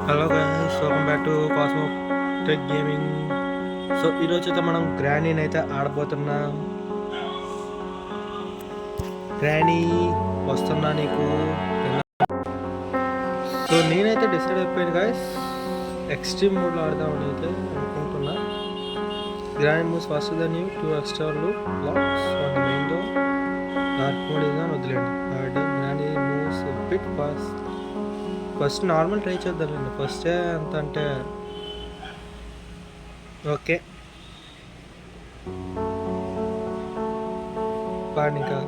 Hello guys, welcome back to cosmo tech gaming. So ఈరోజు అయితే మనం గ్రానీని అయితే ఆడబోతున్నాం. గ్రానీ వస్తున్నా నీకు. సో నేనైతే డిసైడ్ అయిపోయాను గైస్, ఎక్స్ట్రీమ్ మోడ్లో ఆడదామని అయితే అనుకుంటున్నా. Granny moves faster than you, 2 extra blocks on the main door. Dark mode ఇదా వదిలేండి. Granny moves bit first normal try చేద్దామండి. ఫస్టే అంత అంటే ఓకే. బాగా ఇంకా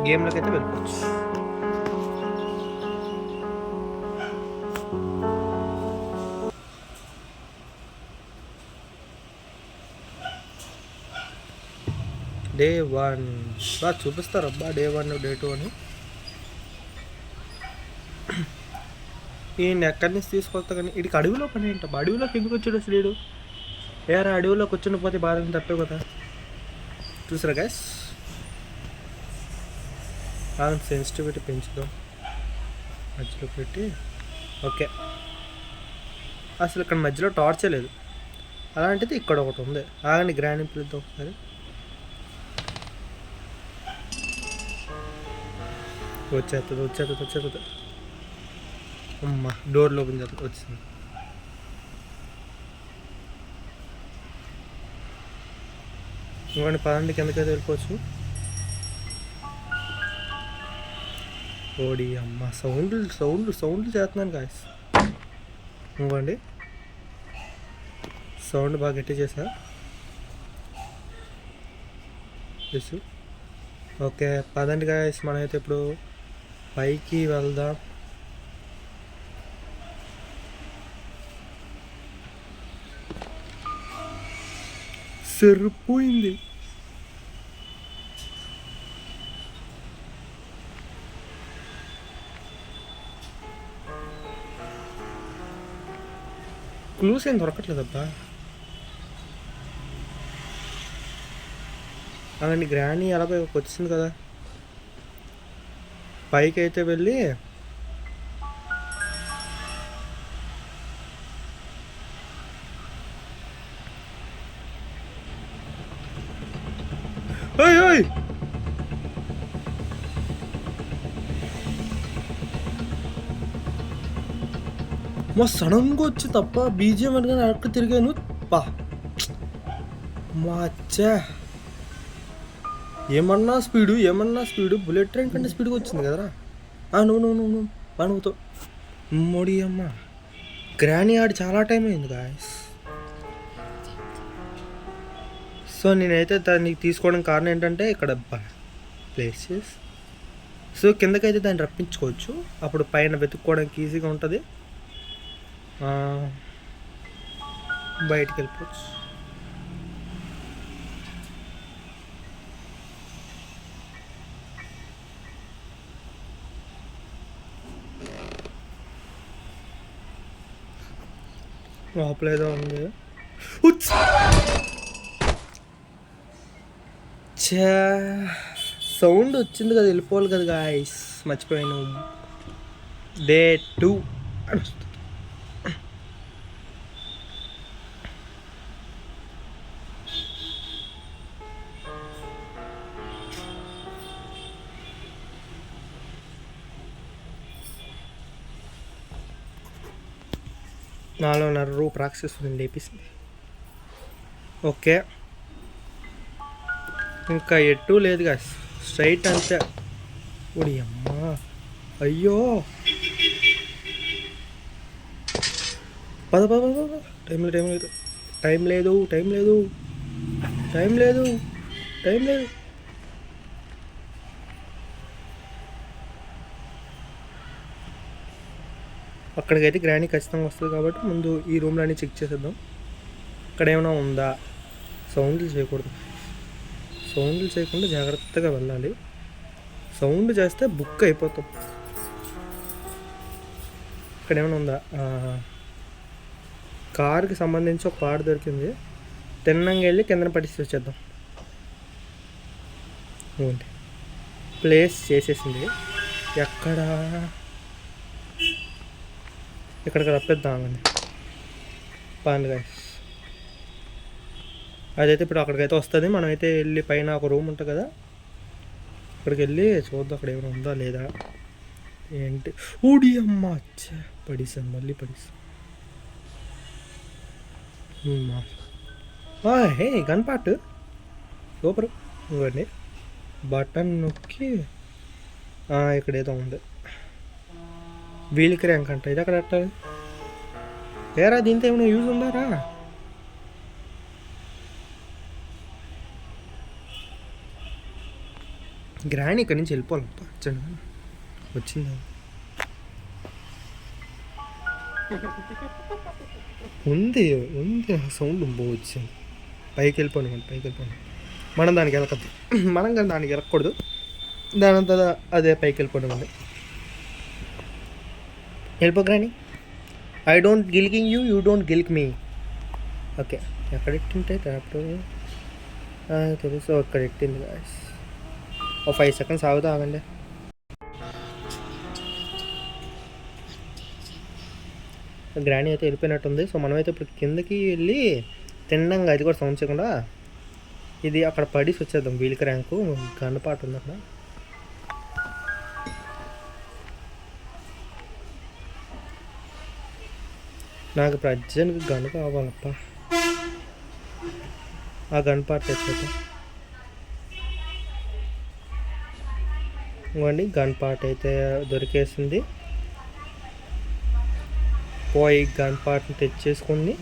గేమ్లోకి అయితే వెళ్ళిపోవచ్చు. డే 1 బాగా చూపిస్తారు అబ్బా, డే 1 డే 2 అని. ఈయన ఎక్కడి నుంచి తీసుకొస్తా కానీ వీడికి అడవిలో పని ఏంటబ్బా, అడవిలోకి ఎందుకు వచ్చాడు అసలు వీడు? ఏరా అడవిలో కూర్చుని పోతే బాధ తప్పే కదా. చూసారా గ్యాస్, సెన్సిటివిటీ పెంచుదాం మధ్యలో పెట్టి. ఓకే, అసలు ఇక్కడ మధ్యలో టార్చే లేదు. అలాంటిది ఇక్కడ ఒకటి ఉంది. ఆగండి, గ్రాండ్ పిలుద్దాం ఒకసారి. వచ్చేస్తుంది. అమ్మ, డోర్లో ఓపెన్ చేస్తుంది, వచ్చింది. ఇంకోండి పదండి, కిందకైతే వెళ్ళిపోవచ్చు. ఓడి అమ్మ, సౌండ్లు చేస్తున్నాను గాయస్. ఇంకోండి సౌండ్ బాగా గట్టి చేసా. ఓకే పదండి గాయస్, మనమైతే ఇప్పుడు పైకి వెళ్దాం. సరిపోయింది. క్లూస్ ఏం దొరకట్లేదబ్బా. అలాంటి గ్రానీ అలాగే వచ్చింది కదా, పైకి అయితే వెళ్ళి మా సడన్గా వచ్చి తప్ప బీజిఎం వెనక అక్కడ తిరిగాను. పా మాచ్చా, ఏమన్నా స్పీడు బుల్లెట్ ట్రైన్ కంటే స్పీడ్గా వచ్చింది కదరా. నువ్వు పనుతో మోడీ అమ్మ. గ్రానీ ఆడి చాలా టైం అయింది గాయస్. సో నేనైతే దాన్ని తీసుకోవడం కారణం ఏంటంటే ఇక్కడ ప్లేసెస్. సో కిందకైతే దాన్ని రప్పించుకోవచ్చు, అప్పుడు పైన వెతుక్కోవడానికి ఈజీగా ఉంటుంది. బయటికి వెళ్ళిపోవచ్చు. లోపలేదో ఉంది. సౌండ్ వచ్చింది కదా, వెళ్ళిపోవాలి కదా గాయస్, మర్చిపోయాను. డే 2 నాలో రూపు రాక్షసుని లేపిస్తుంది. ఓకే, ఇంకా ఎటు లేదు గా, స్ట్రైట్ అంతే. ఓడి అమ్మా, అయ్యో పద టైం లేదు. అక్కడికైతే గ్రానీ ఖచ్చితంగా వస్తుంది కాబట్టి ముందు ఈ రూమ్లో అన్నీ చెక్ చేసేద్దాం. ఇక్కడ ఏమైనా ఉందా. సౌండ్లు చేయకుండా జాగ్రత్తగా వెళ్ళాలి. సౌండ్ చేస్తే బుక్ అయిపోతాం. ఇక్కడ ఏమైనా ఉందా. కార్కి సంబంధించి ఒక పాట దొరికింది, తిన్నంగా వెళ్ళి కిందన పట్టించి వచ్చేద్దాం. ప్లేస్ చేసేసింది. ఎక్కడ ఇక్కడికి రప్పిద్దామని పాండి గైస్. అదైతే ఇప్పుడు అక్కడికైతే వస్తుంది. మనమైతే వెళ్ళి పైన ఒక రూమ్ ఉంటుంది కదా, అక్కడికి వెళ్ళి చూద్దాం అక్కడ ఏమైనా ఉందా లేదా ఏంటి. ఊడి అమ్మ పడిసాను, మళ్ళీ పడిసాను. హే గన్ పార్ట్ సూపర్. ఇవ్వండి బటన్ నొక్కి ఇక్కడ ఏదో ఉంది వీల్ క్రాంక్ అంట. ఇది అక్కడ పెట్టాలి ఏరా, దీంతో ఏమైనా యూజ్ ఉందారా? గ్రాండ్ ఇక్కడి నుంచి వెళ్ళిపోవాలప్ప. వచ్చిందా? ఉంది ఉంది, సౌండ్ వచ్చింది. పైకి వెళ్ళిపోండి, మనం దానికి వెళ్ళకద్దు. మనం కానీ దానికి వెళ్ళకూడదు. దాని అంతా అదే పైకి వెళ్ళిపోవడం. వెళ్ళిపో granny. I don't killing you, you don't kill me. Okay ఎక్కడ ఎట్టింటే అప్పుడు తెలుసు అక్కడ ఎట్టింది. ఒక 5 seconds ఆగుతా, ఆగండి. గ్రాని అయితే వెళ్ళిపోయినట్టుంది. సో మనమైతే ఇప్పుడు కిందకి వెళ్ళి తిండంగా, అది కూడా సౌండ్ చేయకుండా ఇది అక్కడ పడిసి వచ్చేద్దాం. వీల్ క్రాంకు గన్నపాటు ఉంది అక్కడ. నాకు ప్రజెంట్కి గన్ కావాలప్ప. ఆ గన్ పార్ట్ తెచ్చేద్దాం. ఇవ్వండి గన్ పార్ట్ అయితే దొరికేసింది. పోయి గన్ పార్ట్ని తెచ్చేసుకుని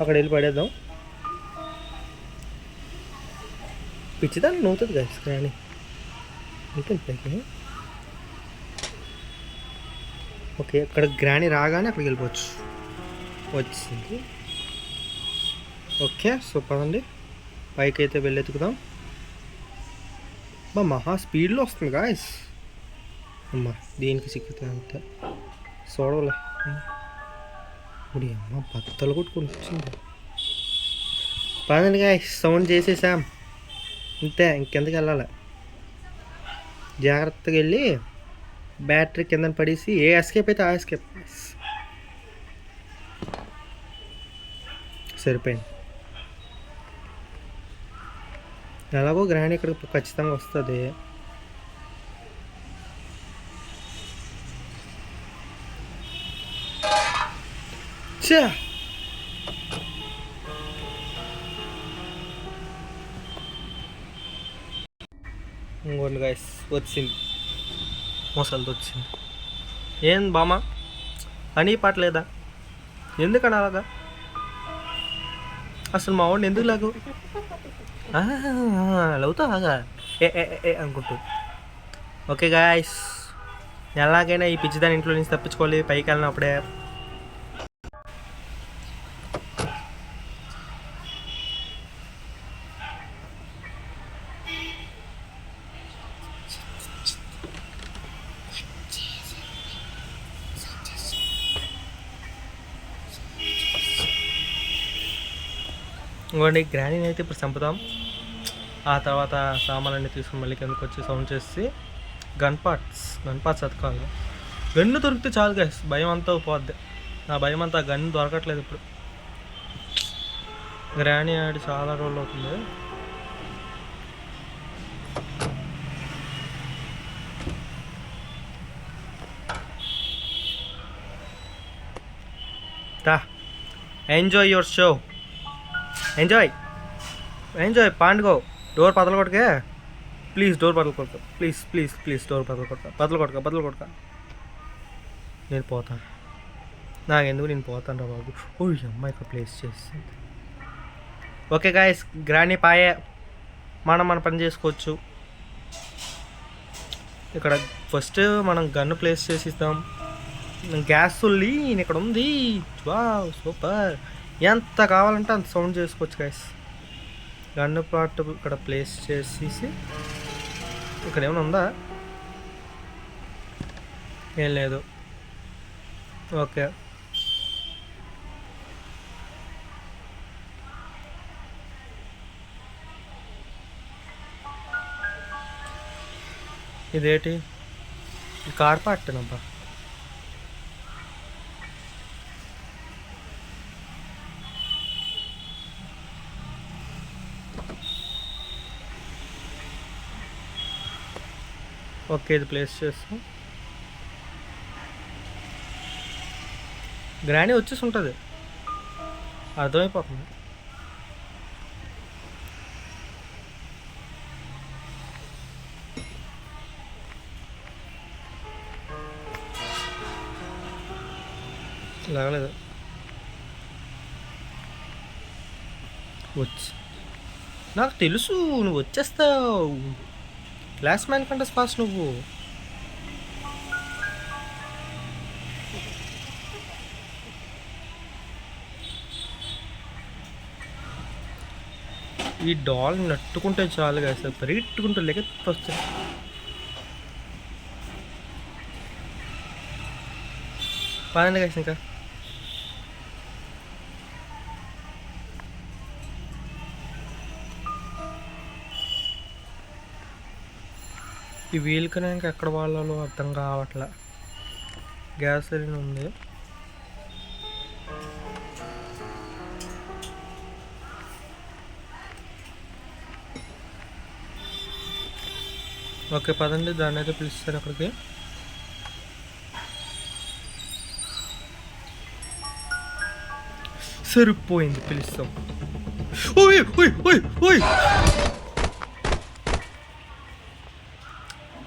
అక్కడ వెళ్ళి పడేద్దాం. పిచ్చిదాన్ని నవ్వుతుంది గైస్. కానీ పైకి ఓకే, అక్కడ గ్రాని రాగానే అక్కడికి వెళ్ళిపోవచ్చు. వచ్చింది. ఓకే సూపర్ అండి. పైకి అయితే వెళ్ళెత్తుకుదాం. మహా స్పీడ్లో వస్తుంది గాయస్. అమ్మా దీనికి చిక్కితే అంతే చూడలే. ఇప్పుడు అమ్మ బత్తలు కొట్టుకుని వచ్చింది. పదండి గాయస్, సౌండ్ చేసేసాం అంతే. ఇంకెందుకు వెళ్ళాలి. జాగ్రత్తగా వెళ్ళి బ్యాటరీ కింద పడేసి ఏ ఎస్కేప్ అయితే ఆ ఎస్కేప్. సరిపోయింది. ఎలాగో గ్రాండ్ ఇక్కడికి ఖచ్చితంగా వస్తుంది. ఇంకోండి గైస్, వచ్చింది మొసలితో వచ్చింది. ఏం బామా అని పాటలేదా? ఎందుకని అలాగా? అసలు మా వాడిని ఎందుకు లాగు లవుతాగా ఏ అనుకుంటూ. ఓకే గాయస్, ఎలాగైనా ఈ పిచ్చిదాని ఇంట్లో నుంచి తప్పించుకోవాలి. పైకి వెళ్ళినప్పుడే ఇంకోండి గ్రానీని అయితే ఇప్పుడు చంపుతాం. ఆ తర్వాత సామాన్లన్నీ తీసుకుని మళ్ళీ కిందకి వచ్చి సౌండ్ చేసి గన్ పార్ట్స్ ఎతకాలి. గన్ను దొరికితే చాలు గైస్, భయం అంతా పోద్ది. నా భయం అంతా గన్ను దొరకట్లేదు ఇప్పుడు. గ్రానీ ఆడి చాలా రోజులు అవుతుంది. ఎంజాయ్ యువర్ షో, ఎంజాయ్ పాండుగో. డోర్ బదలు కొట్టకే ప్లీజ్, డోర్ బదలు కొడక ప్లీజ్ డోర్ బదలు కొడక. నేను పోతాను, నాకెందుకు, నేను పోతాను రా బాబు. ఓ అమ్మాయి ఇక్కడ ప్లేస్ చేసింది. ఓకే గాయస్, గ్రానీ పాయే, మన పని చేసుకోవచ్చు. ఇక్కడ ఫస్ట్ మనం గన్ను ప్లేస్ చేసి ఇస్తాం. గ్యాస్ లీన్ ఇక్కడ ఉంది. Wow super. ఎంత కావాలంటే అంత సౌండ్ చేసుకోవచ్చు గాయస్. గన్ను పార్ట్ ఇక్కడ ప్లేస్ చేసేసి ఇక్కడ ఏమైనా ఉందా? ఏం లేదు. ఓకే ఇదేంటి? Car part నబ్బా. ఓకే, ఇది ప్లేస్ చేస్తాం. గ్రానీ వచ్చేసి ఉంటుంది, అర్థమైపోతుంది. లాగలేదు వచ్చి, నాకు తెలుసు నువ్వు వచ్చేస్తావు. క్లాస్ మ్యాన్ కంటే ఫాస్ట్ నువ్వు. ఈ డాల్ నట్టుకుంటే చాలు కదా సార్, పరిగెట్టుకుంటూ లేక వస్తాయి. పదండి కదా ఇంకా. ఈ వీల్ కన్నా ఇంకా ఎక్కడ వాళ్ళలో అర్థం కావట్లే. గ్యాస్ సిలిండర్ ఉంది. ఓకే పదండి, దాన్ని అయితే పిలుస్తారు అక్కడికి. సరిపోయింది, పిలుస్తాం. ఓయ్ ఓయ్ ఓయ్ ఓయ్,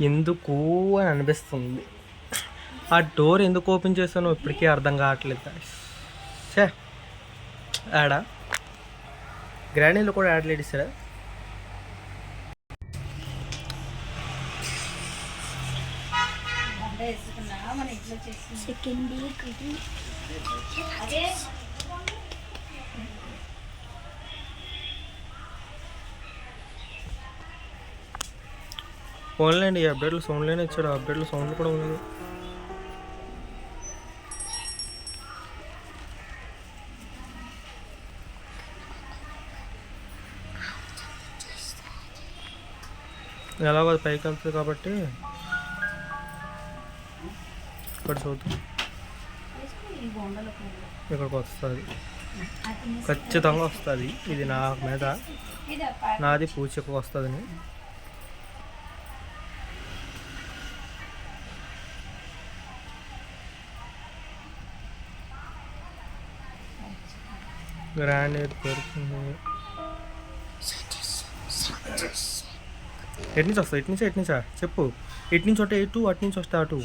ఎందుకు అని అనిపిస్తుంది. ఆ డోర్ ఎందుకు ఓపెన్ చేస్తానో ఇప్పటికీ అర్థం కావట్లేదు. సే యాడా గ్రానీలో కూడా యాడ్ లేడీస్ సార్. ఫోన్లే అండి, ఈ అప్డేట్లు సౌండ్లోనే ఇచ్చాడు. అప్డేట్లో సౌండ్ కూడా ఉండదు. ఎలాగో అది పైకి వెళ్తుంది కాబట్టి ఇక్కడ చూద్దాం. ఇక్కడికి వస్తుంది, ఖచ్చితంగా వస్తుంది. ఇది నా మీద, నాది పూచకు వస్తుందని. గ్రానైట్ దొరికింది. ఎటు నుంచి వస్తా? ఎటు నుంచా చెప్పు. ఎటు నుంచి వస్తే ఎటు, అటు నుంచి వస్తే అటు.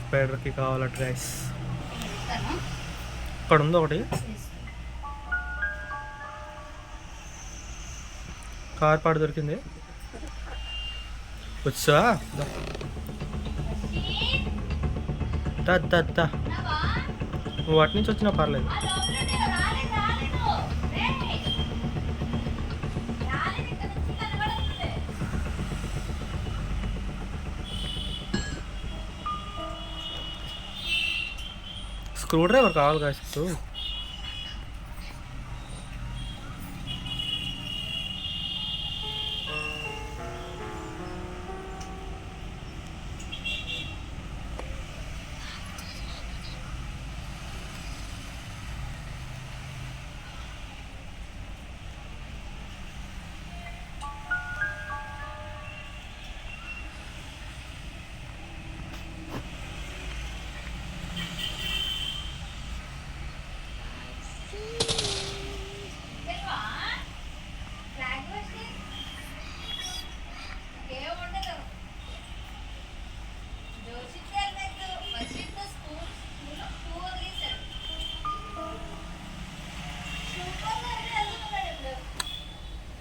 స్పైడర్కి కావాలట గైస్. ఇక్కడ ఉంది ఒకటి. కార్ పాడు దొరికింది. వచ్చా దా, నువ్వు అటు నుంచి వచ్చినా పర్లేదు. స్క్రూ డ్రైవర్ కావాలి కాదు ఇప్పుడు.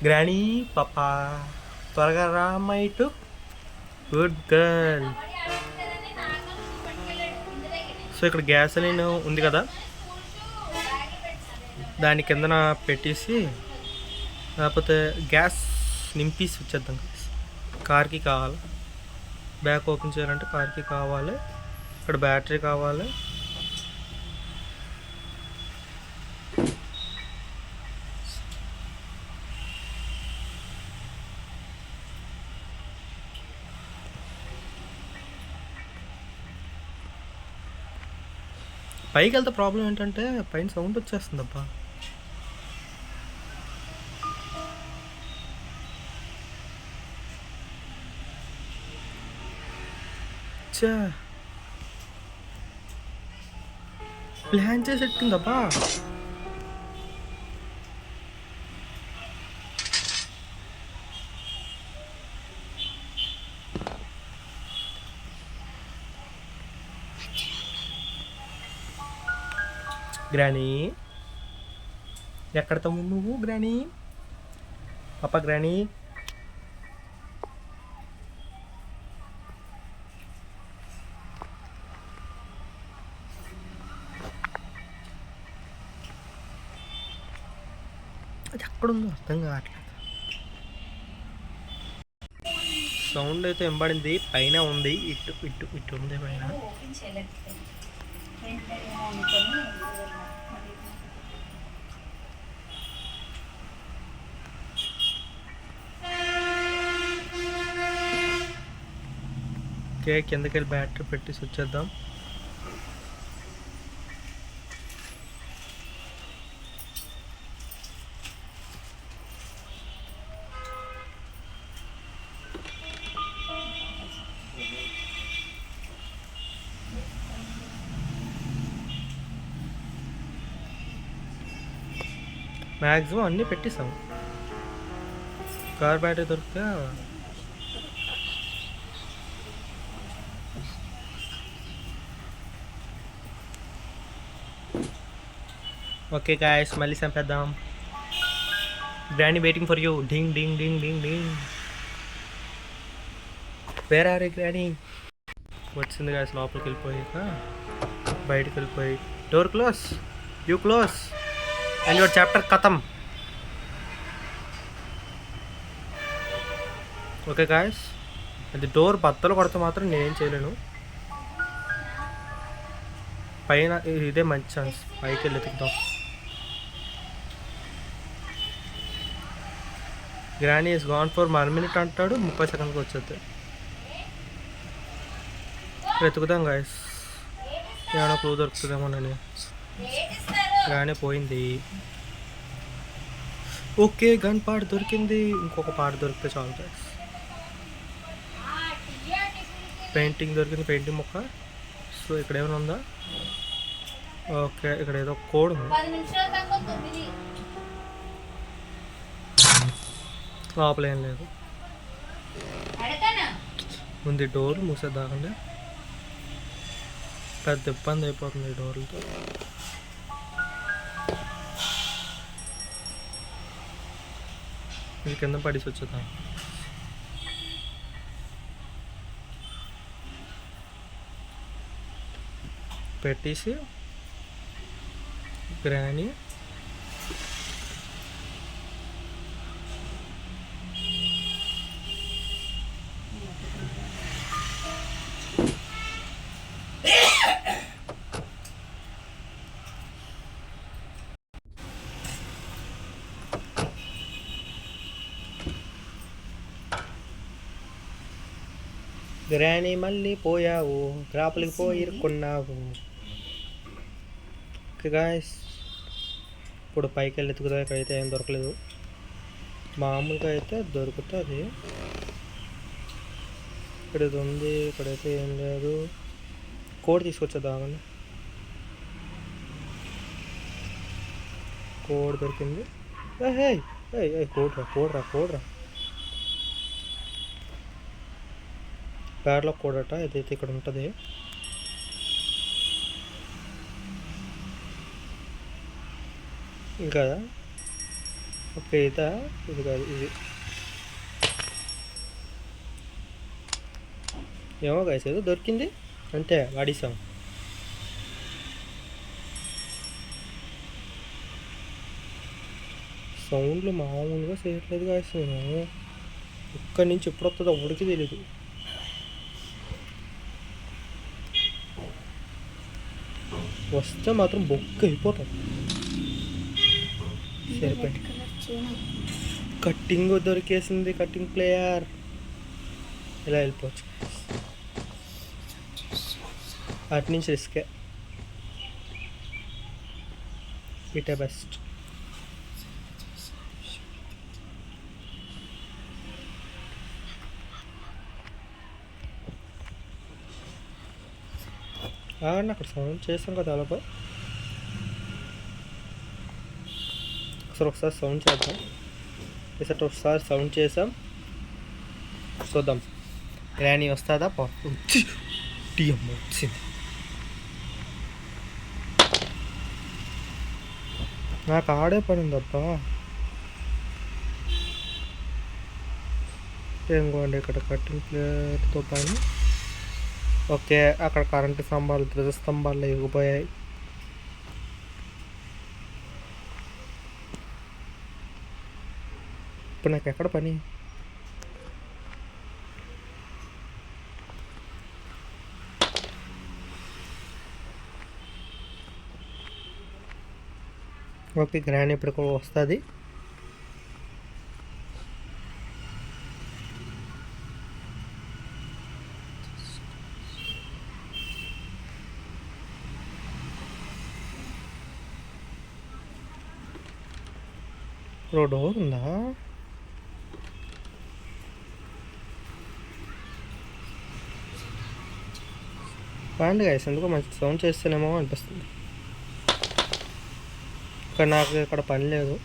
గ్రానీ పాపా త్వరగా రా మైటు. Good girl. సో ఇక్కడ గ్యాసోలిన్ ఉంది కదా, దాని కిందన పెట్టేసి లేకపోతే గ్యాస్ నింపేసి వచ్చేద్దాం. కార్కి కావాలి, బ్యాక్ ఓపెన్ చేయాలంటే కార్కి కావాలి. ఇక్కడ బ్యాటరీ కావాలి. పైకి వెళ్తే ప్రాబ్లం ఏంటంటే పైన సౌండ్ వచ్చేస్తుంది అబ్బా. ప్లాన్ చేసి ఎట్టిందబ్బా. గ్రానీ ఎక్కడ తమ్ముడు నువ్వు? గ్రానీ పాప గ్రానీ అది ఎక్కడుందో అర్థం కావట్లేదు. సౌండ్ అయితే ఎంబడింది, పైన ఉంది, ఇటు ఇటు ఇటు ఉంది పైన. ఓకే, కిందకి వెళ్ళి బ్యాటరీ పెట్టేసి వచ్చేద్దాం. మ్యాక్సిమం అన్నీ పెట్టేసాం. కార్ బ్యాటరీ దొరికితే ఓకే గాయస్, మళ్ళీ చంపేద్దాం. Granny waiting for you. Ding ding ding ding ding. Where are you granny? వచ్చింది గాయస్, లోపలికి వెళ్ళిపోయాక బయటకు వెళ్ళిపోయి door close, you close and your chapter ఖతం. ఓకే గాయస్, అది డోర్ బద్దలు కొడితే మాత్రం నేనేం చేయలేను. పైన ఇదే మంచి ఛాన్స్, పైకి వెళ్ళి ఎత్తుకుదాం. Granny is gone for 1 minute అంటాడు, 30 సెకండ్కి వచ్చేది. వెతుకుదాం గాయస్, ఏమైనా క్లూ దొరుకుతుందేమోనని. గ్రానీ పోయింది. ఓకే, గన్ పార్ట్ దొరికింది. ఇంకొక పార్ట్ దొరికితే చాలు గాయస్. పెయింటింగ్ దొరికింది, పెయింటింగ్ మొక్క. సో ఇక్కడ ఏమైనా ఉందా? ఓకే, ఇక్కడ ఏదో కోడ్ ఉంది. లోపల ఏం లేదు. ఉంది, డోర్ మూసేద్దాకండి. పెద్ద ఇబ్బంది అయిపోతుంది ఈ డోర్లతో. ఇది కింద పడేసి వచ్చేద్దాం. పెట్టేసి గ్రానీ గ్రానీ మళ్ళీ పోయావు, లోపలికి పోయి ఇరుక్కున్నావు. ఓకే గాయస్, ఇప్పుడు పైకి వెళ్ళి ఎత్తుకుదా. ఇక్కడైతే ఏం దొరకలేదు. మామూలుగా అయితే దొరుకుతుంది. ఇక్కడ ఇది ఉంది, ఇక్కడైతే ఏం లేదు. కోడ్ తీసుకొచ్చేద్దామని. కోడ్ దొరికింది. కోడ్ రా. ప్యాడ్లాక్ కోడ్ అట, ఇదైతే ఇక్కడ ఉంటుంది. ఇంకా ఓకే, ఇది కాదు, ఇది ఏమో గాయస్, ఏదో దొరికింది అంతే, వాడిసాం. సౌండ్లు మామూలుగా చేయట్లేదు గాయస్. నేను ఇక్కడి నుంచి ఎప్పుడు వస్తుందో ఎవరికి తెలీదు. వస్తే మాత్రం బొక్క అయిపోతాం. సరిపోయి కట్టింగ్ దొరికేసింది, కట్టింగ్ ప్లేయర్. ఇలా వెళ్ళిపోవచ్చు. అటు నుంచి రిస్కే. ఇటే బెస్ట్. అక్కడ సౌండ్ చేసాం కదా అలాగో ఒకసారి సౌండ్ చేద్దాం. ఒకసారి సౌండ్ చేసాం, చూద్దాం గ్రానీ వస్తుందా. వచ్చింది. నాకు ఆడే పడిందబ్బా. ఇంకోండి ఇక్కడ కట్టిన ప్లేట్తో పని. ఓకే, అక్కడ కరెంటు స్తంభాలు, ధ్వజస్తంభాలు ఎగిపోయాయి. ఇప్పుడు నాకు ఎక్కడ పని? ఓకే, గ్రాండ్ ఇప్పుడు వస్తుంది. డోర్ ఉందా? బాగుంది గైస్, ఎందుకో మంచి సౌండ్ చేస్తేనేమో అనిపిస్తుంది. ఇక్కడ నాకు ఇక్కడ పని లేదు.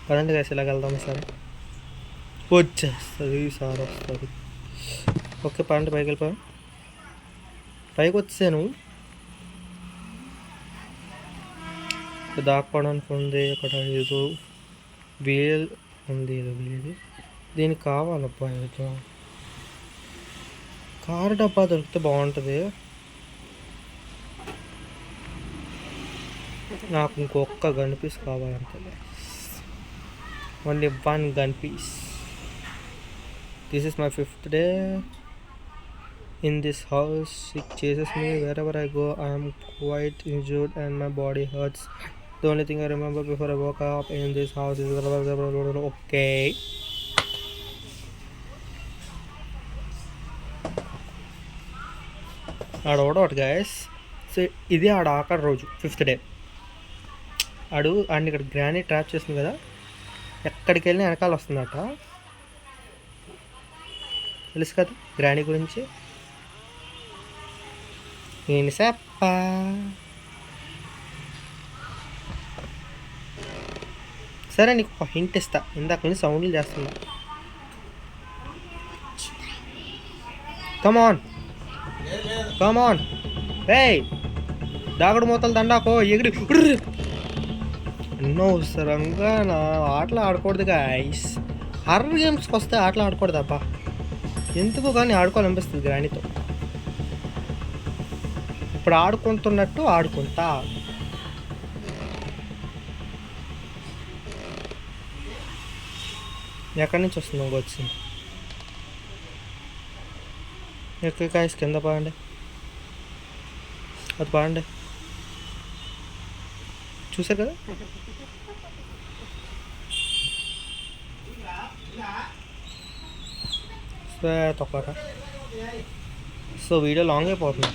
పదండి గైస్, ఇలాగ వెళ్దాం. సరే వచ్చేస్తుంది, సార్ వస్తుంది. ఓకే పదండి, పైకి వెళ్ళిపోయాం. పైకి వచ్చాను. దాక్కోవడానికి ఉంది ఇక్కడ. ఏదో వీల్ ఉంది, ఏదో వీల్. దీనికి కావాలబ్బా ఏదో కారు డబ్బా దొరికితే బాగుంటుంది. నాకు ఇంకొక గన్ పీస్ కావాలంటే, only 1 gun piece. This is my 5th day in this house. It chases me wherever I go. I am quite injured and my body hurts. The only thing I remember before I woke up in this house is okay. ఆడోడోట్ guys. So ఇది ఆడ ఆఖరి రోజు, 5th day. And ఇక్కడ granny trap చేస్తుంది కదా, ఎక్కడికి వెళ్ళి వెనకాల వస్తుందట. తెలుసు కదా గ్రానీ గురించి. నేను చెప్పా. సరే నీకు ఒక హింట్ ఇస్తా. ఇందాక నుంచి సౌండ్లు చేస్తున్నా. కమాన్ కమాన్, ఏయ్ దాగుడు మూతలు దండాకో ఎగిరి. అనవసరంగా నా ఆటలు ఆడకూడదు గాయస్. హర్రర్ గేమ్స్కి వస్తే ఆటలు ఆడకూడదు అబ్బా. ఎందుకు కానీ ఆడుకోవాలనిపిస్తుంది గ్రానీతో. ఇప్పుడు ఆడుకుంటున్నట్టు ఆడుకుంటా. ఎక్కడి నుంచి వస్తుంది వచ్చింది. ఎక్కడ కాయస్ కింద పాడండి, అది పాడండి. చూసారు కదా. తొక్కట. సో వీడియో లాంగ్ అయిపోతుంది.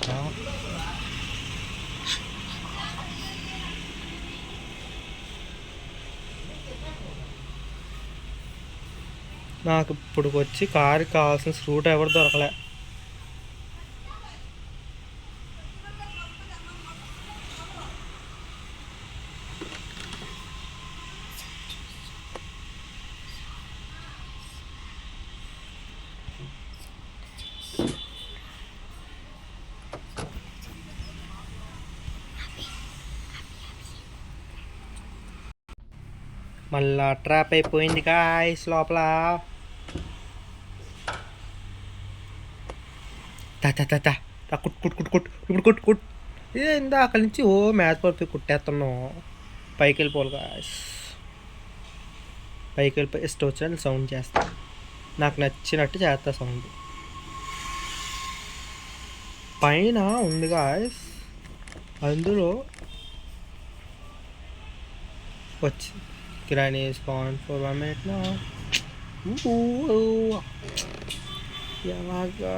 నాకు ఇప్పుడు వచ్చి కారుకి కావాల్సిన స్క్రూ డ్రైవర్ దొరకలే. మళ్ళా ట్రాప్ అయిపోయింది గాయ్స్ లోపల. కుట్ ఏందా అక్కడి నుంచి మ్యాచ్ పడిపోయి కుట్టేస్తున్నాం. పైకి వెళ్ళిపోవాలి గాయ్స్. పైకి వెళ్ళిపోయి ఇష్టం వచ్చినట్టు సౌండ్ చేస్తా. నాకు నచ్చినట్టు చేస్తా సౌండ్. పైన ఉంది గాయ్స్, అందులో వచ్చి Granny is gone for 1 minute now. Ooh. ఎలాగా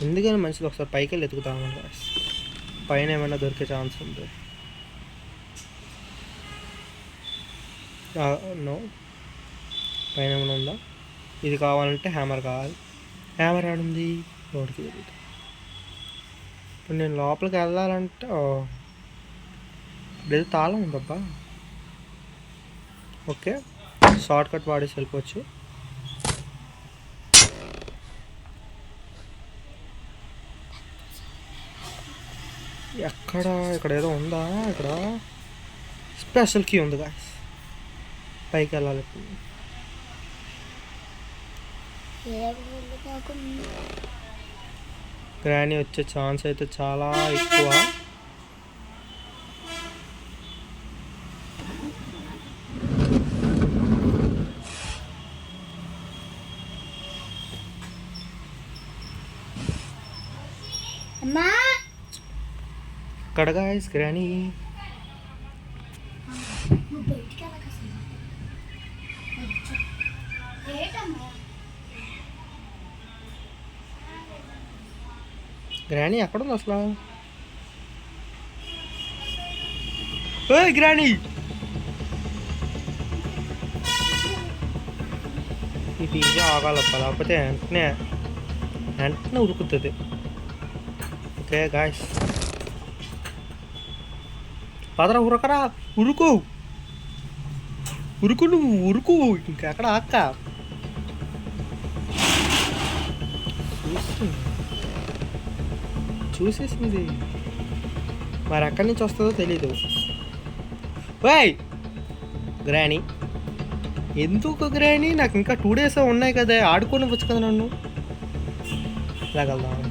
ఎందుకని మంచిది ఒకసారి పైకి వెళ్ళి ఎత్తుకుతాము పైన ఏమైనా దొరికే ఛాన్స్ ఉంది. నో పైన ఏమైనా ఉందా? ఇది కావాలంటే హ్యామర్ కావాలి. హ్యామర్ ఆడుంది రోడ్కి తెలియదు. ఇప్పుడు నేను లోపలికి వెళ్ళాలంటే లేదు తాళం ఉందబ్బా. ఓకే షార్ట్ కట్ వాడేసి వెళ్ళిపోవచ్చు. ఇక్కడ ఏదో ఉందా? ఇక్కడ స్పెషల్ కీ ఉంది గాయ్స్. పైకి వెళ్ళాలి. గ్రానీ వచ్చే ఛాన్స్ అయితే చాలా ఎక్కువ. ఇక్కడ గాయ్స్ గ్రానీ గ్రానీ ఎక్కడుంది అసలు? ఓయ్ గ్రానీ, ఇది ఆగాలప్ప, లేకపోతే వెంటనే ఉరుకుతుంది. ఓకే గాయ్స్ పదరా ఉరకరా, ఉరుకు ఉరుకు, నువ్వు ఉరుకు, ఇంకెక్కడ అక్క చూసేసింది. మరి ఎక్కడి నుంచి వస్తుందో తెలీదు. ఓయ్ గ్రానీ, ఎందుకు గ్రానీ? నాకు ఇంకా 2 days ఉన్నాయి కదా, ఆడుకొని వచ్చు కదా నన్ను. ఇలాగెళ్దాం.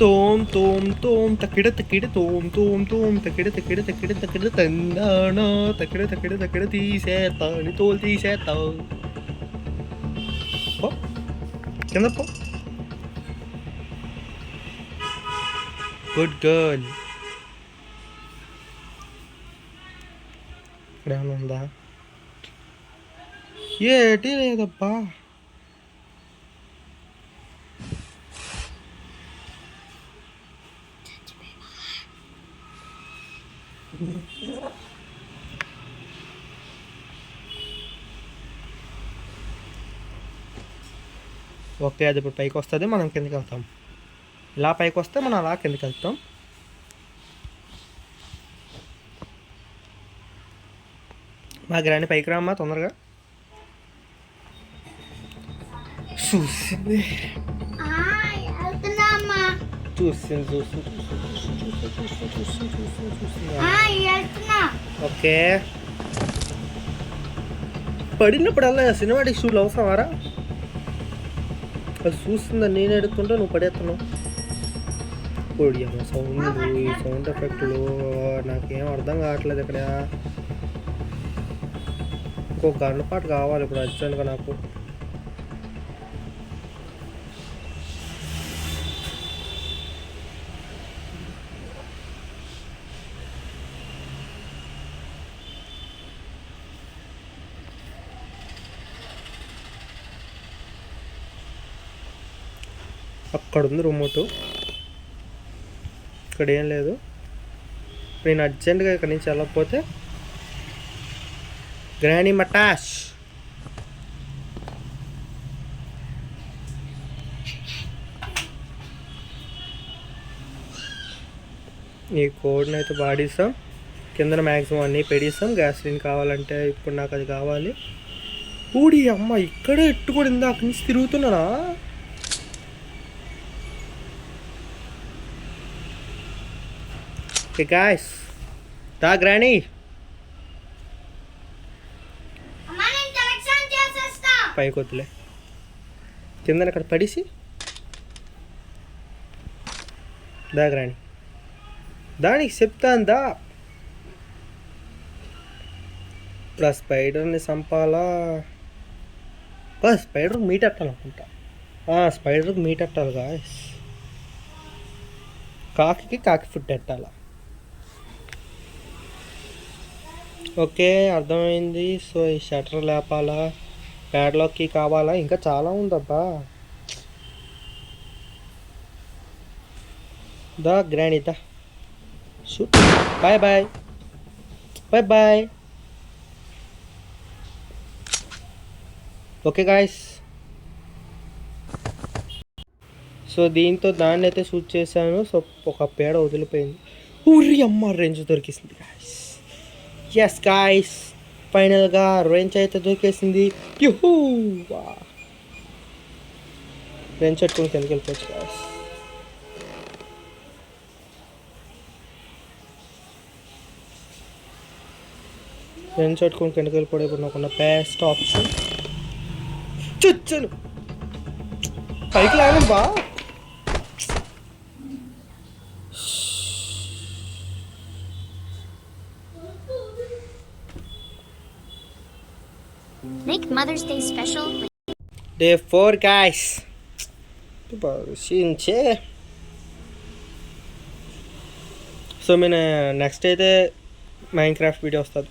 తోమ్ తోమ్ తోమ్ తక్కిడ తక్కిడ తోమ్ తోమ్ తోమ్ తక్కిడ తక్కిడ తక్కిడ తక్కిడ తందానా తక్కిడ తక్కిడ తక్కిడ తీసేస్తా, నీ తోలు తీసేస్తా. కింద పో. Good girl. ఇక్కడ ఏమైనా ఉందా? ఏటి లేదబ్బా. ఓకే అది ఇప్పుడు పైకి వస్తుంది, మనం కిందకి వెళ్తాం. ఇలా పైకి వస్తే మనం అలా కిందకి వెళ్తాం. మా గ్రాని పైకి రామ్మా తొందరగా. చూసింది ఓకే. పడినప్పుడల్లా సినిమాటిక్ షూట్లు అవసరమారా? అది చూస్తుందని నేను ఎడుతుంటే నువ్వు పడేస్తున్నావు. పొడి అమ్మ సౌండ్ ఎఫెక్ట్లు నాకేం అర్థం కావట్లేదు. ఇక్కడ ఇంకో గంట పాటు కావాలి ఇప్పుడు అర్జెంట్గా నాకు. అక్కడ ఉంది రిమోటు, ఇక్కడ ఏం లేదు. నేను అర్జెంటుగా ఇక్కడి నుంచి వెళ్ళకపోతే గ్రానీ మటాష్. ఈ కోడ్ని అయితే వాడిస్తాం, కింద మ్యాక్సిమం అన్నీ పెడిస్తాం. గ్యాస్లిన్ కావాలంటే ఇప్పుడు నాకు అది కావాలి. ఊడి అమ్మ ఇక్కడే ఎట్టుకూడిందా, అక్కడి నుంచి తిరుగుతున్నానా? ఓకే గాయ్స్, దా గ్రానీ పైకి వద్దులే, కింద అక్కడ పడేసి దా గ్రానీ, దానికి చెప్తాను దా. ఇప్పుడు ఆ స్పైడర్ని చంపాలా? స్పైడర్కి మీట్ ఎట్టాలనుకుంటా. స్పైడర్కి మీట్ ఎట్టాలి గాయ్స్. కాకి ఫుడ్ పెట్టాల. ఓకే, అర్థమైంది. సో ఈ షటర్ లేపాలా, ప్యాడ్లాక్కి కావాలా, ఇంకా చాలా ఉందబ్బా. The grand the shoot. Bye bye bye bye. Okay guys, so దీంతో దాన్ని అయితే షూట్ చేశాను. సో ఒక పేడ వదిలిపోయింది. ఊరి అమ్మ రేంజ్ దొరికేసింది గాయస్. ఎస్ గాయస్, ఫైనల్గా రేంజ్ అయితే దొరికేసింది. యూహూ, రేంజ్ పెట్టుకుని కిందకి వెళ్ళిపోవచ్చు గాయస్. రేంజ్ పెట్టుకుని కిందకి వెళ్ళిపోవడం ఇప్పుడు నాకున్న బెస్ట్ ఆప్షన్. చుచ్చాను పైకి లాగం బా. Make Mother's Day special. Day 4 guys. So నేను నెక్స్ట్ అయితే మైన్క్రాఫ్ట్ వీడియో వస్తుంది.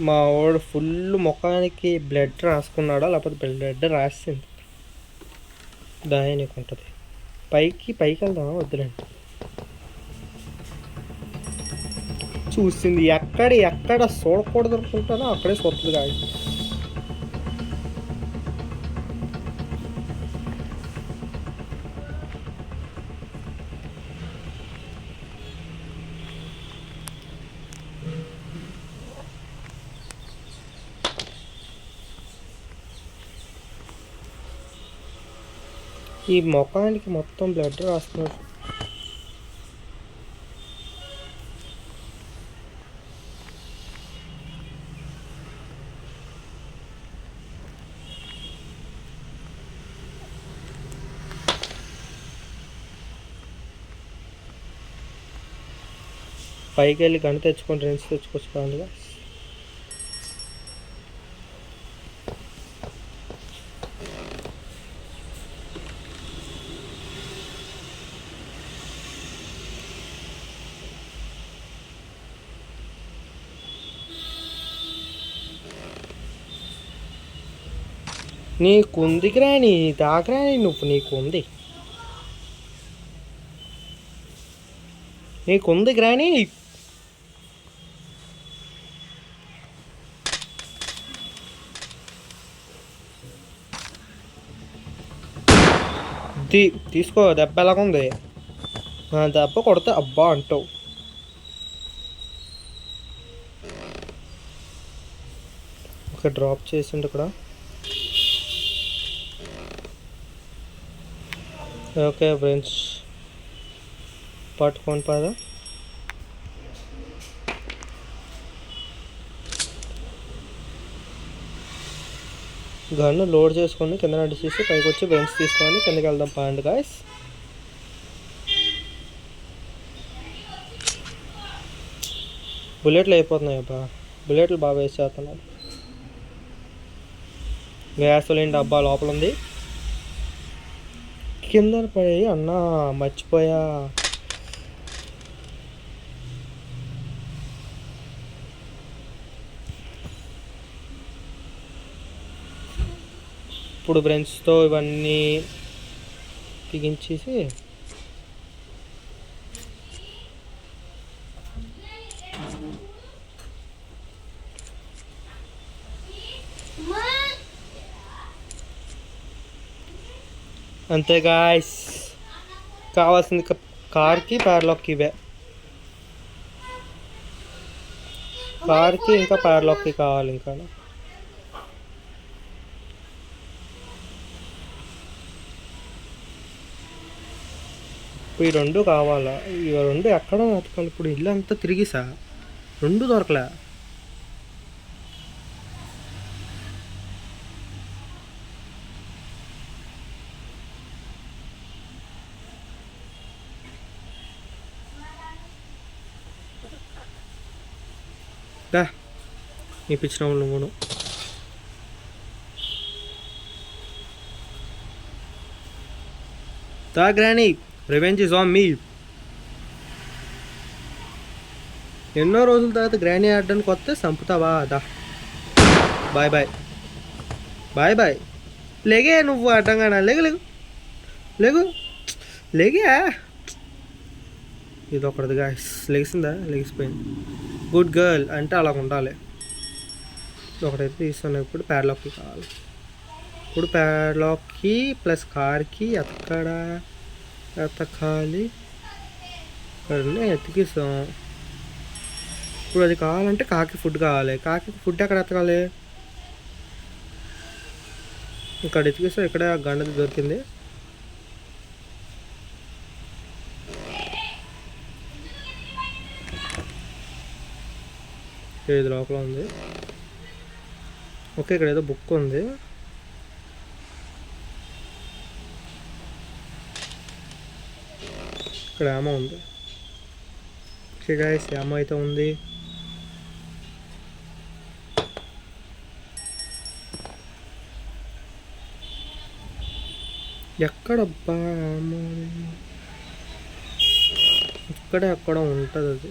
మా వాడు ఫుల్ ముఖానికి బ్లడ్ రాసుకున్నాడా లేకపోతే బ్లడ్ రాసింది దాని నీకు ఉంటుంది. పైకి వెళ్దామా వద్దులేండి. చూసింది ఎక్కడ చూడకూడదు అనుకుంటానో అక్కడే చూస్తుంది కాదు. ఈ ముఖానికి మొత్తం బ్లడ్ రాస్తున్నారు. పైకి వెళ్ళి గంట తెచ్చుకొని రేంజ్ తెచ్చుకోవచ్చు కాదుగా. నీకుంది గ్రాని, దాగ్రాని నువ్వు, నీకుంది గ్రాని. తీసుకో, దెబ్బ ఎలాగుంది? దెబ్బ కొడితే అబ్బా అంటావు. ఓకే, డ్రాప్ చేసిండు ఇక్కడ. ఓకే ఫ్రెండ్స్, పట్టుకొని పద. గన్ను లోడ్ చేసుకొని కింద నడిచేసి పైకి వచ్చి బెంచ్ తీసుకొని కిందకి వెళ్దాం పాండి గాయస్. బుల్లెట్లు అయిపోతున్నాయి అబ్బా, బుల్లెట్లు బాగా వేస్ట్ చేస్తున్నాడు. గ్యాసోలిన్ డబ్బా లోపల ఉంది. కింద పడి అన్నా మర్చిపోయా. ఇప్పుడు బ్రెంచ్తో ఇవన్నీ బిగించేసి అంతే గాయ్స్. కావాల్సింది కార్కి ప్యాడ్లాక్కి, ఇవే కార్కి ఇంకా ప్యాడ్లాక్కి కావాలి. ఇంకా ఈ రెండు కావాలా? ఈ రెండు ఎక్కడ వెతకాలి? ఇప్పుడు ఇల్లు అంతా తిరిగిసా, రెండు దొరకలే. నీ పిచ్చిన నువ్వును. దా గ్రాని, రివెంజ్ ఇస్ ఆన్ మీ. ఎన్నో రోజుల తర్వాత గ్రానీ ఆడడానికి వస్తే చంపుతావా? దా బాయ్ బాయ్ బాయ్ బాయ్. లేగే నువ్వు అడ్డంగా లేగు లేగు లేగు లేగే. ఇది ఒకటిది గాయస్. లెగిసిందా? లెగిసిపోయింది. గుడ్ గర్ల్ అంటే అలా ఉండాలి. ఒకటైతే తీసుకున్నా. ఇప్పుడు ప్యాడ్లాక్కి కావాలి. ఇప్పుడు ప్యాడ్లాక్కి ప్లస్ కార్కి ఎతకాలి. అక్కడనే ఎతికిస్తాం. ఇప్పుడు అది కావాలంటే కాకి ఫుడ్ కావాలి. కాకి ఫుడ్ ఎక్కడ ఎతకాలి? ఇక్కడ ఎతికిస్తాం. ఇక్కడ గండది దొరికింది. ఇది లోపల ఉంది. ఓకే, ఇక్కడ ఏదో బుక్ ఉంది. ఇక్కడ ఏమో ఉంది. ఓకే గైస్, ఏమో అయితే ఉంది. ఎక్కడబ్బా ఏమో? ఇక్కడే ఎక్కడ ఉంటుంది అది.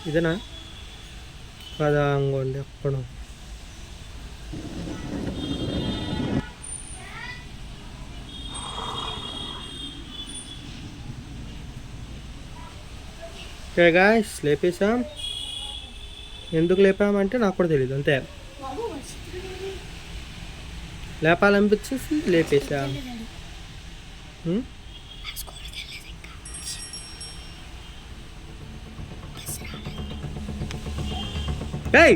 ఇదేనా? కదా, అంగోండి ఎక్కడ. ఓకే గాయ్స్, లేపేసాం. ఎందుకు లేపామంటే నాకు కూడా తెలియదు, అంతే. లేపాలనిపించేసి లేపేసాం. Hey!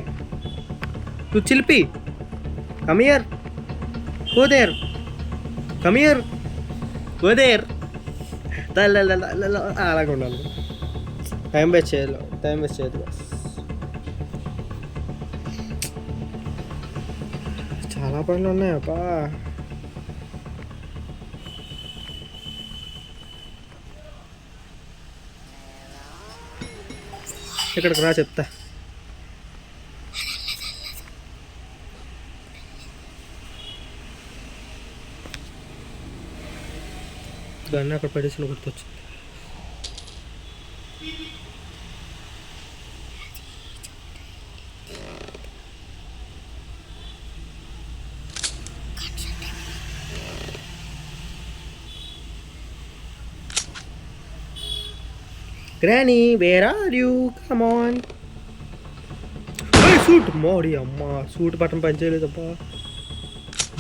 You chilpi! Come here! Go there! Come here! Go there! అలాగ ఉండాలి. టైం వేస్ట్ చేయదు. చాలా పనులు ఉన్నాయప్పా. ఇక్కడికి రా, చెప్తా. గన్ను అక్కడ పడేసిన గుర్తొచ్చింది. Granny, where are you? Come on. Hey, suit! Modi అమ్మ, సూట్ బటన్ పనిచేయలేదబ్బా.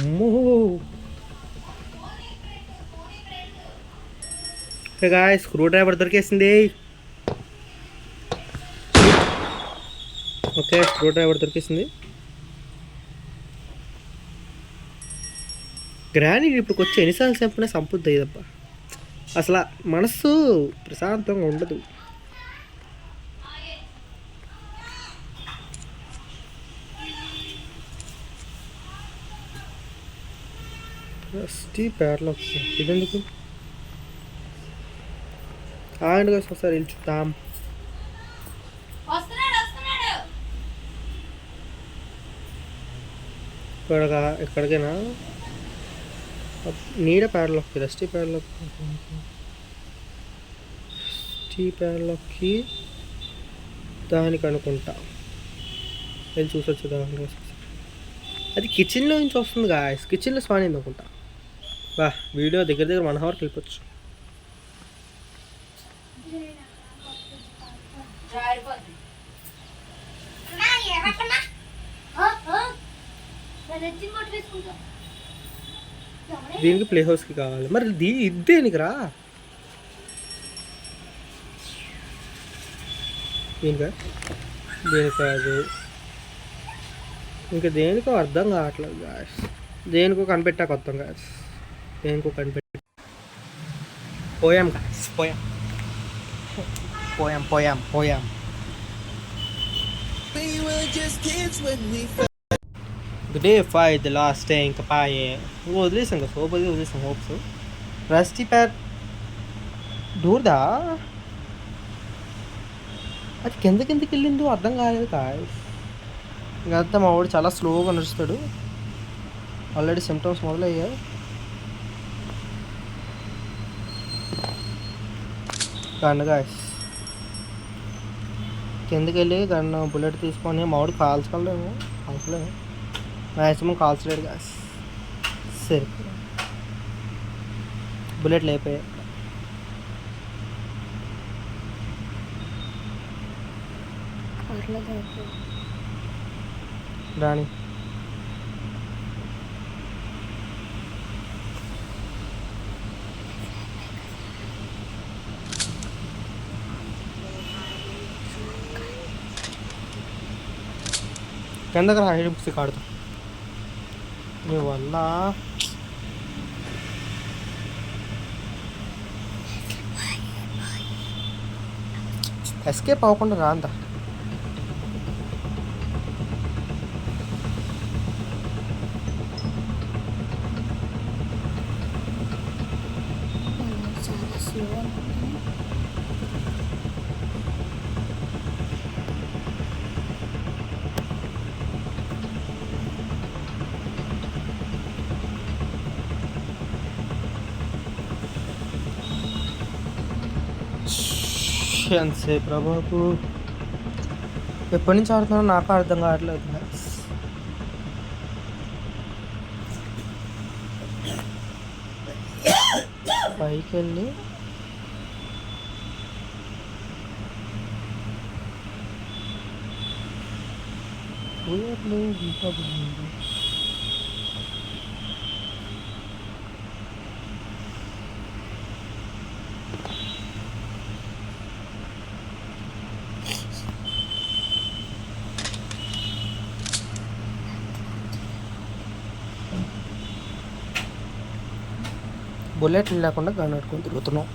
అమ్మో. ఓకే గాయ్స్, స్క్రూ డ్రైవర్ దొరికేసింది. ఓకే, స్క్రూ డ్రైవర్ దొరికేసింది. గ్రానీ ఇప్పుడు వచ్చి ఎన్నిసార్లు చంపినా సంపుద్ది అయ్యదబ్బా. అసలు మనస్సు ప్రశాంతంగా ఉండదు. ప్యాడ్లాక్ ఇదెందుకు? ఆగండి కదా, ఒకసారి వెళ్ళి చూద్దాం. ఎక్కడికైనా నీడ ప్యాడ్లాక్, రస్టీ ప్యాడ్లాక్కి దానికి అనుకుంటా. వెళ్ళి చూసొచ్చు దాని. అది కిచెన్లో నుంచి వస్తుంది గాయస్. కిచెన్లో స్పాన్ అయింది అనుకుంటా. బా, వీడియో దగ్గర 1 hourకి వెళ్ళిపోవచ్చు. దీనికి ప్లే హౌస్కి కావాలి. మరి దేనికి రా? దీనికి కాదు, ఇంకా దేనికో అర్థం కావట్లేదు గాయస్. దేనికో కనిపెట్టాక వస్తాం గాయస్. దేనికో కనిపెట్టి పోయాం గాయస్. పోయాం. Day 5, the last day. ఇంకా పాయే వదిలేసాం కదా. వదిలేసాం హోప్స్. Rusty pad దూరదా? అది కిందకి వెళ్ళిందో అర్థం కాలేదు గాయస్. ఇంకంతా మా వాడు చాలా స్లోగా నడుస్తాడు. ఆల్రెడీ సిమ్టమ్స్ మొదలయ్యాయి. గన్ గాయస్ కిందకి వెళ్ళి గన్ను బుల్లెట్ తీసుకొని మామిడి కాల్చలేము మ్యాక్సిమం కాల్చలేడు గాయస్ సరే బుల్లెట్ లేపే రాణి కిందకి రా హిడిసి కాడుతా నీ వల్ల ఎస్కేప్ అవ్వకుండా రా అంత చాలా స్లో ఎంతసేపు రా బాబు ఎప్పటి నుంచి ఆడుతున్నానో నాకు అర్థం కావట్లేదు పైకి వెళ్ళి ఇంకా బాగుంది బుల్లెట్ లేకుండా గన్ పెట్టుకొని తిరుగుతున్నాం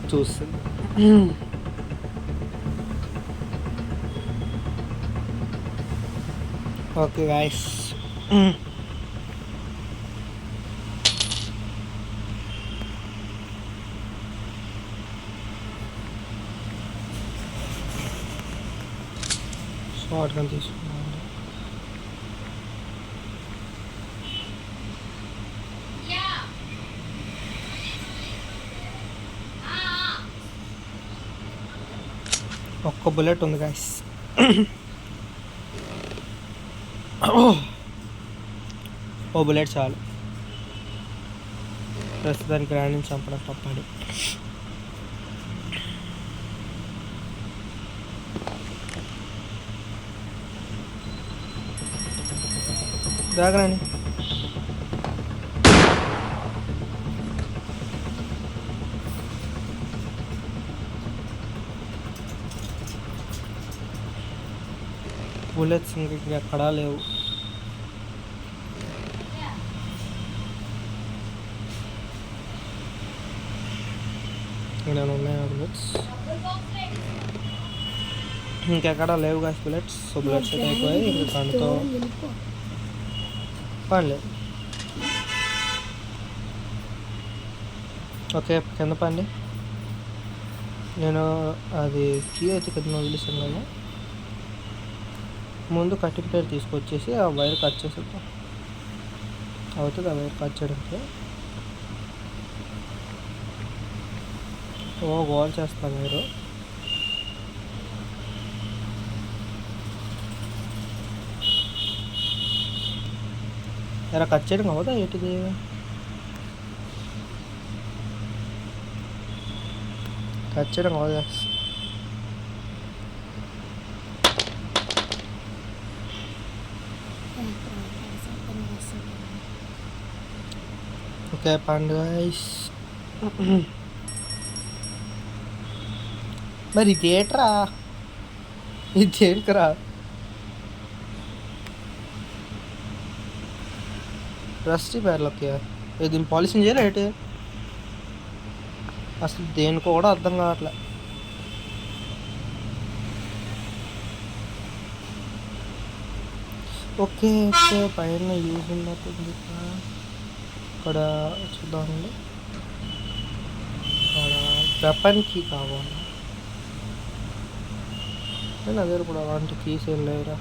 చూస్తుంది ఓకే గాయస్ షార్ట్ గన్ తీసుకున్నాను ఒక్క బుల్లెట్ ఉంది గాయస్ ఓ బుల్లెట్ చాలు ప్రస్తుతానికి రాణిని చంపడం తప్పదు రాగరాని బుల్లెట్స్ ఇంకెక్కడా లేవు నేను ఉన్నాయా బుల్లెట్స్ ఇంకెక్కడా లేవు గాయస్ బుల్లెట్స్ సో బుల్లెట్స్ అయితే అయిపోయాయి ఇంకా కన్నుతో పనిలేదు ఓకే కింద పండి నేను అది కీ అయితే కింద వదిలేసాను కదా ముందు కట్టింగ్ ప్లేట్ తీసుకొచ్చేసి ఆ వైర్ కట్ చేసేద్దాం అవుతుంది ఆ వైర్ కట్ చేయడానికి ఓ వాల్ చేస్తాం వైరు ఎలా కట్ చేయడం అవుదా ఏంటిది కట్ చేయడం అవుదా చెప్పండి గాయస్. మరి ఇదేట్రా, ఇది దేనికరా? రస్టీ బ్యాడ్లకి దీన్ని పాలిసింగ్ చేయాలి ఏంటి? అసలు దేనికో కూడా అర్థం కావట్లే. ఓకే ఓకే, పైన యూజ్ ఉన్నట్టుంది. ఇక్కడ చూద్దామండి, ఇక్కడ వెపన్కి కావాలి. నేను అదే కూడా అలాంటి కీస్ ఏం లేవురా.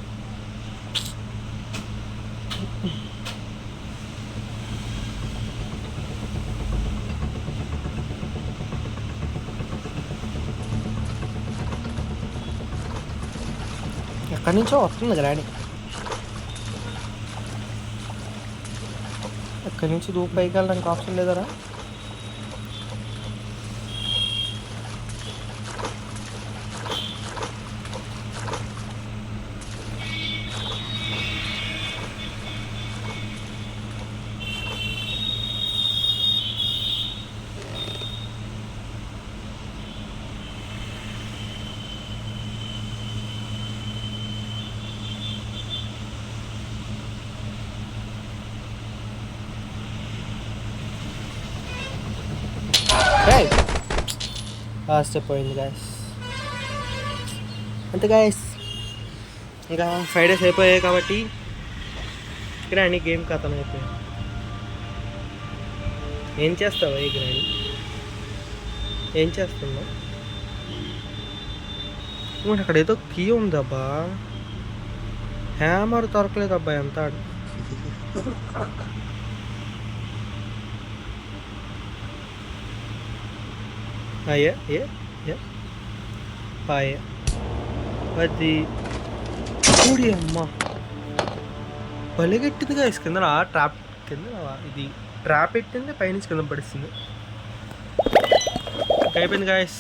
ఎక్కడి నుంచో వస్తుంది గ్రాని. ఎక్కడి నుంచి దూపు పైకి వెళ్ళడానికి ఆప్షన్ లేదరా? లాస్ట్ అయిపోయింది గాయస్. అంతే గాయస్, ఇంకా 5 days అయిపోయాయి కాబట్టి గ్రాని గేమ్ ఖతం అయిపోయింది. ఏం చేస్తావా ఈ గ్రాని? ఏం చేస్తున్నావు? అక్కడ ఏదో కీ ఉందబ్బా, హ్యామర్ దొరకలేదబ్బా. ఎంత అయ్యా పాయే అది చూడి అమ్మ బలిగట్టిందిగా కింద ట్రాప్ కింద. ఇది ట్రాప్ పెట్టింది, పైనుంచి కింద పడిస్తుంది. అయిపోయింది గాయస్.